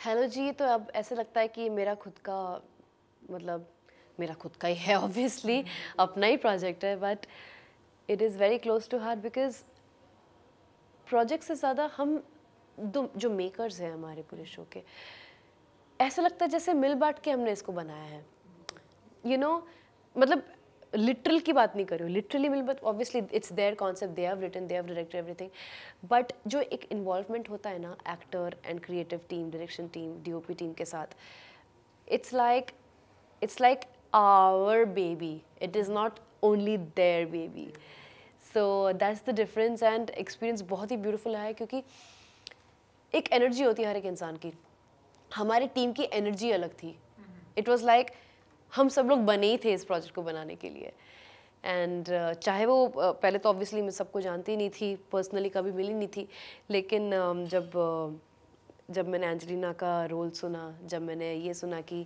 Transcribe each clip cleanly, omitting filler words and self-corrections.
Hello जी, तो अब ऐसे लगता है कि मेरा खुद का मतलब मेरा खुद का ही है ऑब्वियसली, अपना ही प्रोजेक्ट है, but it is very close to heart because project से ज़्यादा हम जो मेकर्स हैं हमारे पूरे शो के, ऐसा लगता है जैसे मिल बांट के हमने इसको बनाया है। यू नो मतलब लिटरल की बात नहीं कर रही हूँ, लिटरली मिल बात, obviously it's their concept, they have written, they have directed everything, but जो एक इन्वॉल्वमेंट होता है ना actor and creative team, direction team, DOP team के साथ, it's like it's like our baby, it is not only their baby, so that's the difference and experience बहुत ही beautiful है क्योंकि एक एनर्जी होती है हर एक इंसान की। हमारी टीम की एनर्जी अलग थी। इट वाज लाइक हम सब लोग बने ही थे इस प्रोजेक्ट को बनाने के लिए एंड चाहे वो पहले तो ऑब्वियसली मैं सबको जानती ही नहीं थी, पर्सनली कभी मिली नहीं थी, लेकिन जब मैंने एंजेलिना का रोल सुना, जब मैंने ये सुना कि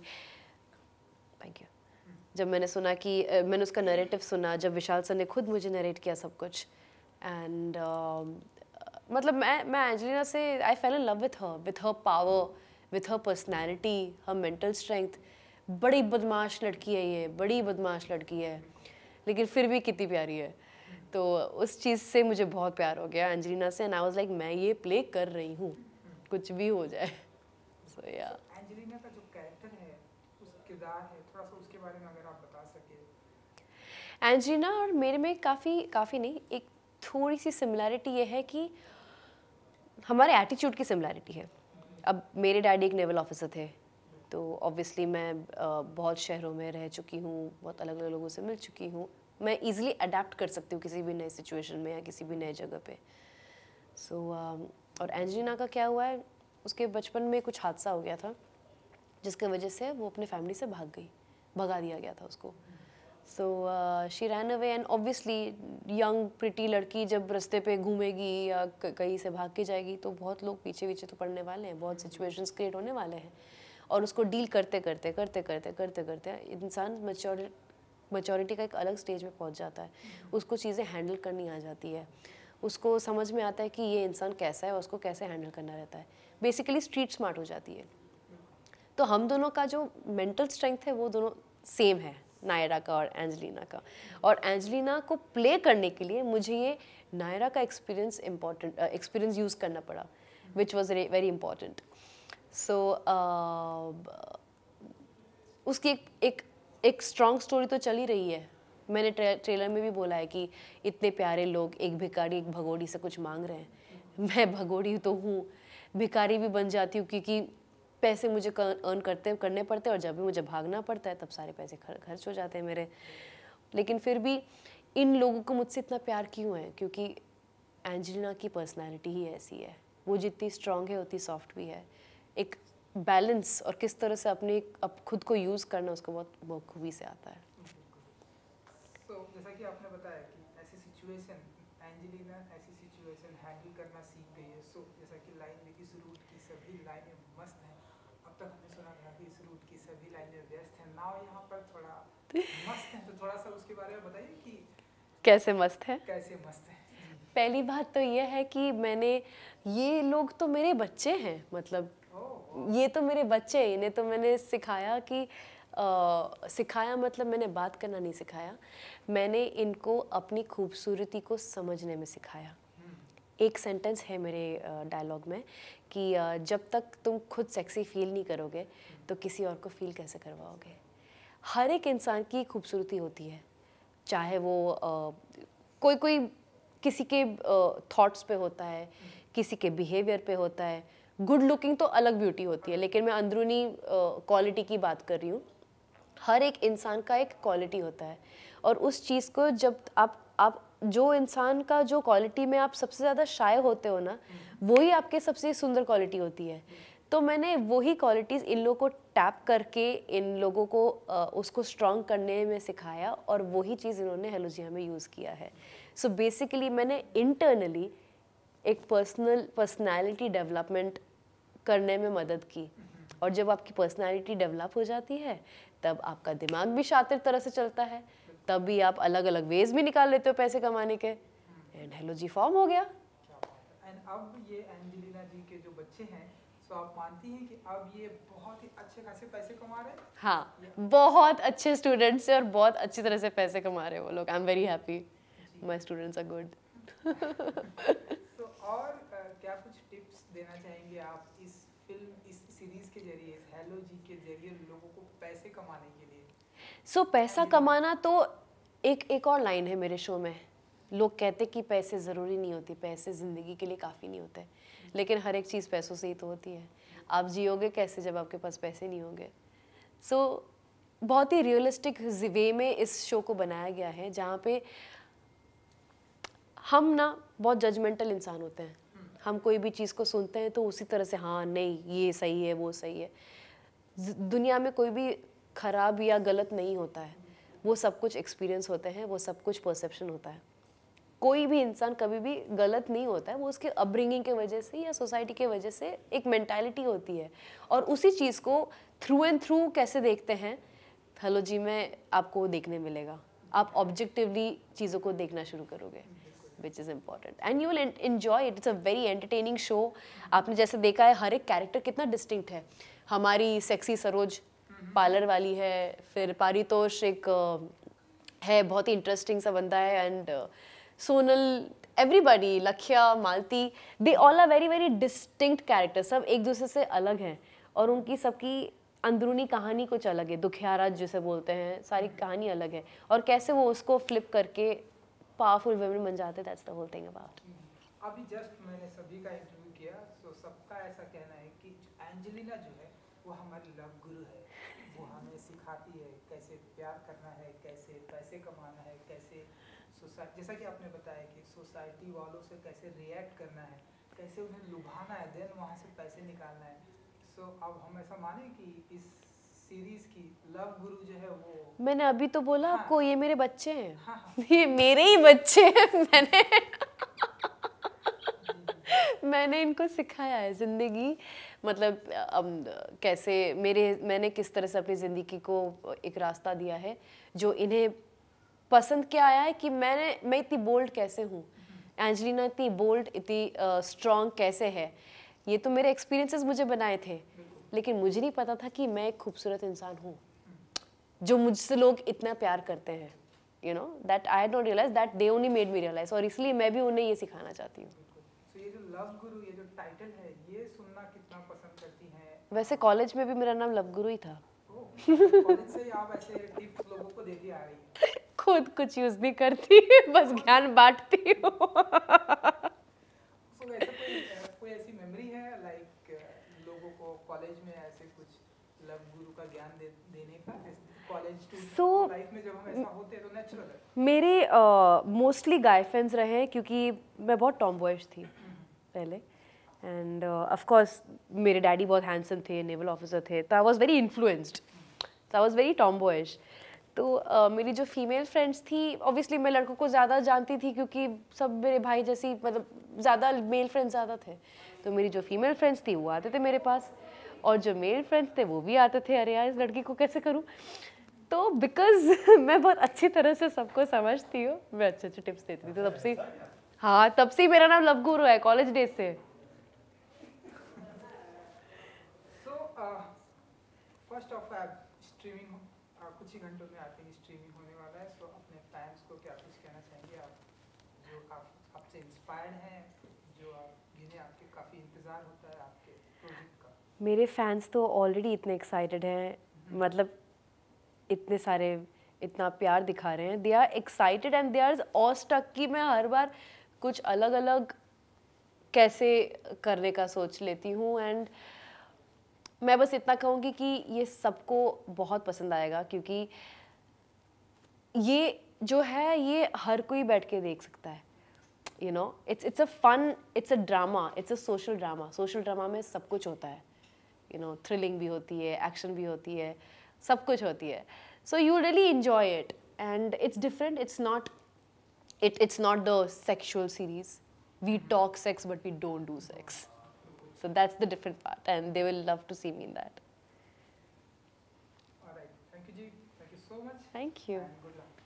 थैंक यू, जब मैंने सुना कि मैंने उसका नरेटिव सुना, जब विशाल सर ने खुद मुझे नरेट किया सब कुछ एंड मतलब मैं एंजेलिना से I fell in love with her power, with her personality, her mental strength. बड़ी बदमाश लड़की है ये, बड़ी बदमाश लड़की है, लेकिन फिर भी कितनी प्यारी है। तो उस चीज़ से मुझे बहुत प्यार हो गया एंजेलिना से एंड आई वाज लाइक मैं ये प्ले कर रही हूँ, कुछ भी हो जाए। सो या एंजेलिना का जो कैरेक्टर है, उस किरदार है, थोड़ा सा उसके बारे में अगर आप बता सके। एंजेलिना और मेरे में काफ़ी नहीं, एक थोड़ी सी सिमिलैरिटी ये है कि हमारे एटीट्यूड की सिमिलैरिटी है। अब मेरे डैडी एक नेवल ऑफिसर थे, तो ऑब्वियसली मैं बहुत शहरों में रह चुकी हूँ, बहुत अलग अलग लोगों से मिल चुकी हूँ, मैं इजीली अडेप्ट कर सकती हूँ किसी भी नए सिचुएशन में या किसी भी नए जगह पे। सो और एंजेलिना का क्या हुआ है, उसके बचपन में कुछ हादसा हो गया था जिसकी वजह से वो अपने फैमिली से भगा दिया गया था उसको। So she ran away and obviously young pretty लड़की जब रास्ते पे घूमेगी या कहीं से भाग के जाएगी तो बहुत लोग पीछे पीछे तो पड़ने वाले हैं, बहुत सिचुएशंस क्रिएट होने वाले हैं, और उसको डील करते करते करते करते करते करते इंसान मैच्योरिटी का एक अलग स्टेज में पहुंच जाता है, उसको चीज़ें हैंडल करनी आ जाती है, उसको समझ में आता है कि ये इंसान कैसा है और उसको कैसे हैंडल करना रहता है, बेसिकली स्ट्रीट स्मार्ट हो जाती है। तो हम दोनों का जो मेंटल स्ट्रेंथ है वो दोनों सेम है, नायरा का और एंजेलिना का, और एंजेलिना को प्ले करने के लिए मुझे ये नायरा का एक्सपीरियंस यूज़ करना पड़ा, विच वॉज वेरी इंपॉर्टेंट। सो उसकी एक स्ट्रॉन्ग स्टोरी तो चल ही रही है। मैंने ट्रेलर में भी बोला है कि इतने प्यारे लोग, एक भिखारी एक भगोड़ी से कुछ मांग रहे हैं, मैं भगोड़ी तो हूँ, भिखारी भी बन जाती हूँ क्योंकि पैसे मुझे अर्न करने पड़ते हैं, और जब भी मुझे भागना पड़ता है तब सारे पैसे खर्च हो जाते हैं मेरे। लेकिन फिर भी इन लोगों को मुझसे इतना प्यार क्यों है, क्योंकि एंजेलिना की पर्सनैलिटी ही ऐसी है, वो जितनी स्ट्रांग है उतनी सॉफ्ट भी है। एक बैलेंस और किस तरह से अब खुद को यूज़ करना उसको बहुत बखूबी से आता है। तो जैसा कि आपने बताया कि ऐसी सिचुएशन, एंजेलिना ऐसी सिचुएशन हैंडल करना सीख गई है। सो जैसा कि लाइन में इस रूट की सभी लाइनें मस्त हैं, अब तक हमने सुना था कि इस रूट की सभी लाइनें व्यस्त हैं, नाव यहाँ पर थोड़ा मस्त है, तो थोड़ा सा उसके बारे में बताइए कि कैसे मस्त है। कैसे मस्त है। पहली बात तो ये है कि ये लोग तो मेरे बच्चे हैं, मतलब ये तो मेरे बच्चे हैं, इन्हें तो मैंने सिखाया कि सिखाया मतलब मैंने बात करना नहीं सिखाया, मैंने इनको अपनी खूबसूरती को समझने में सिखाया। एक सेंटेंस है मेरे डायलॉग में कि जब तक तुम खुद सेक्सी फील नहीं करोगे तो किसी और को फील कैसे करवाओगे। हर एक इंसान की खूबसूरती होती है, चाहे वो कोई किसी के थॉट्स पे होता है, किसी के बिहेवियर पे होता है। गुड लुकिंग तो अलग ब्यूटी होती है, लेकिन मैं अंदरूनी क्वालिटी की बात कर रही हूँ। हर एक इंसान का एक क्वालिटी होता है, और उस चीज़ को जब आप जो इंसान का जो क्वालिटी में आप सबसे ज़्यादा शाय होते हो ना, वही आपके सबसे सुंदर क्वालिटी होती है। तो मैंने वही क्वालिटीज़ इन लोगों को टैप करके इन लोगों को उसको स्ट्रॉन्ग करने में सिखाया, और वही चीज़ इन्होंने हेलोजिया में यूज़ किया है। सो बेसिकली मैंने इंटरनली एक पर्सनालिटी डेवलपमेंट करने में मदद की, और जब आपकी पर्सनालिटी डेवलप हो जाती है तब आपका दिमाग भी शातिर तरह से चलता है, तब भी आप अलग अलग वेज भी निकाल लेते हो पैसे कमाने के, एंड हेलो जी फॉर्म हो गया। एंड अब ये एंजेलिना जी के जो बच्चे हैं, सो आप मानती हैं कि अब ये बहुत ही अच्छे खासे पैसे कमा रहे हैं? हाँ, बहुत अच्छे स्टूडेंट्स से और बहुत अच्छी तरह से पैसे कमा रहे हैं वो लोग। I am very happy, my students are good. तो और क्या कुछ टिप्स देना चाहेंगे आप इस फिल्म, इस सीरीज के जरिए, इस हेलो जी के जरिए लोगों को पैसे कमाने के लिए? सो पैसा कमाना तो एक और लाइन है मेरे शो में। लोग कहते कि पैसे ज़रूरी नहीं होती, पैसे ज़िंदगी के लिए काफ़ी नहीं होते, लेकिन हर एक चीज़ पैसों से ही तो होती है। आप जियोगे कैसे जब आपके पास पैसे नहीं होंगे? सो बहुत ही रियलिस्टिक वे में इस शो को बनाया गया है, जहाँ पे हम ना बहुत जजमेंटल इंसान होते हैं। हम कोई भी चीज़ को सुनते हैं तो उसी तरह से हाँ नहीं ये सही है वो सही है। दुनिया में कोई भी खराब या गलत नहीं होता है, वो सब कुछ एक्सपीरियंस होते हैं, वो सब कुछ परसेप्शन होता है। कोई भी इंसान कभी भी गलत नहीं होता है, वो उसके अपब्रिंगिंग के वजह से या सोसाइटी के वजह से एक मेंटालिटी होती है, और उसी चीज़ को थ्रू एंड थ्रू कैसे देखते हैं हेलो जी में आपको देखने मिलेगा। आप ऑब्जेक्टिवली चीज़ों को देखना शुरू करोगे, which is important, and you will enjoy it. It's a very entertaining show. आपने जैसे देखा है हर एक कैरेक्टर कितना डिस्टिंक्ट है। हमारी सेक्सी सरोज पार्लर वाली है, फिर पारितोष एक है बहुत ही इंटरेस्टिंग सा बंदा है, and Sonal, everybody, Lakshya, Malti, they all are very very distinct character. सब एक दूसरे से अलग हैं और उनकी सबकी अंदरूनी कहानी कुछ अलग है। दुखियारा जिसे बोलते हैं, सारी कहानी अलग है, और कैसे वो उसको फ्लिप करके पावरफुल वुमेन बन जाते हैं। That's the whole thing about. अभी जस्ट मैंने सभी का इंटरव्यू किया, सो सबका ऐसा कहना है कि एंजेलिना जो है वो हमारी लव गुरु है। वो हमें सिखाती है कैसे प्यार करना है, कैसे पैसे कमाना है, कैसे जैसा कि आपने बताया कि सोसाइटी वालों से कैसे रिएक्ट करना है, कैसे उन्हें लुभाना है, देन वहाँ से पैसे निकालना है। सो अब हम ऐसा माने कि इस सीरीज की लव गुरु जो है वो, मैंने अभी तो बोला हाँ, आपको ये मेरे बच्चे हैं। हाँ, ये मेरे ही बच्चे हैं। मैंने इनको सिखाया है ज़िंदगी, मतलब कैसे मैंने किस तरह से अपनी ज़िंदगी को एक रास्ता दिया है जो इन्हें पसंद क्या आया है, कि मैं इतनी बोल्ड कैसे हूँ, एंजेलिना इतनी बोल्ड, इतनी स्ट्रॉन्ग कैसे है। ये तो मेरे एक्सपीरियंसेस मुझे बनाए थे, लेकिन मुझे नहीं पता था कि मैं एक खूबसूरत इंसान हूँ, जो मुझसे लोग इतना प्यार करते हैं। You know that I had not realize, that they only made me realize, और इसलिए मैं भी उन्हें ये सिखाना चाहती हूँ। तो ये जो लव गुरु, ये जो टाइटल है, ये सुनना कितना पसंद करती हैं? वैसे कॉलेज में भी मेरा नाम लव गुरु ही था। कॉलेज से ही आप ऐसे टिप्स लोगों को देती आ रही हैं? खुद कुछ यूज नहीं करती, बस ज्ञान बांटती हूँ। So, ऐसा कोई ऐसी मेमोरी है लाइक लोगों को कॉलेज में ऐसे कुछ लव गुरु का ज्ञान देने का? कॉलेज स्टूडेंट लाइफ में जब हम ऐसा होते हैं तो नेचुरल है। मेरे मोस्टली गाय फ्रेंड्स रहे हैं, क्योंकि मैं बहुत टॉमबॉयज थी पहले, एंड ऑफ कोर्स मेरे डैडी बहुत हैंडसम थे, नेवल ऑफिसर थे, तो आई वाज वेरी इन्फ्लुएंस्ड, तो आई वाज वेरी टॉमबॉयज। तो मेरी जो फीमेल फ्रेंड्स थी, ऑब्वियसली मैं लड़कों को ज़्यादा जानती थी, क्योंकि सब मेरे भाई जैसी, मतलब ज़्यादा मेल फ्रेंड्स ज़्यादा थे। तो मेरी जो फीमेल फ्रेंड्स थी वो आते थे मेरे पास, और जो मेल फ्रेंड्स थे वो भी आते थे, अरे यार इस लड़की को कैसे करूँ। तो बिकॉज मैं बहुत अच्छी तरह से सबको समझती हूँ, मैं अच्छे अच्छे टिप्स देती थी, तो तब से, हाँ तब से मेरा नाम लव गुरु है, कॉलेज डेज से। सो फर्स्ट ऑफ स्ट्रीमिंग कुछ ही घंटों में आई थिंक स्ट्रीमिंग होने वाला है। सो अपने फैंस को क्या कुछ कहना चाहेंगे आप, जो आपसे इंस्पायर्ड हैं, जिन्हें आपके काफ़ी इंतज़ार होता है आपके प्रोजेक्ट का? मेरे फैंस तो ऑलरेडी इतने एक्साइटेड हैं, मतलब इतने सारे, इतना प्यार दिखा रहे हैं, they are excited and they are all stuck कि मैं हर बार कुछ अलग अलग कैसे करने का सोच लेती हूँ। एंड मैं बस इतना कहूँगी कि ये सबको बहुत पसंद आएगा, क्योंकि ये जो है ये हर कोई बैठ के देख सकता है। You know it's a fun, it's a drama, it's a social drama. Social drama में सब कुछ होता है, यू नो थ्रिलिंग भी होती है, एक्शन भी होती है, सब कुछ होती है। So you really enjoy it, and it's different, it's not the sexual series. We talk sex but we don't do sex, so that's the different part, and they will love to see me in that. All right, thank you ji, thank you so much, Thank you. and good luck.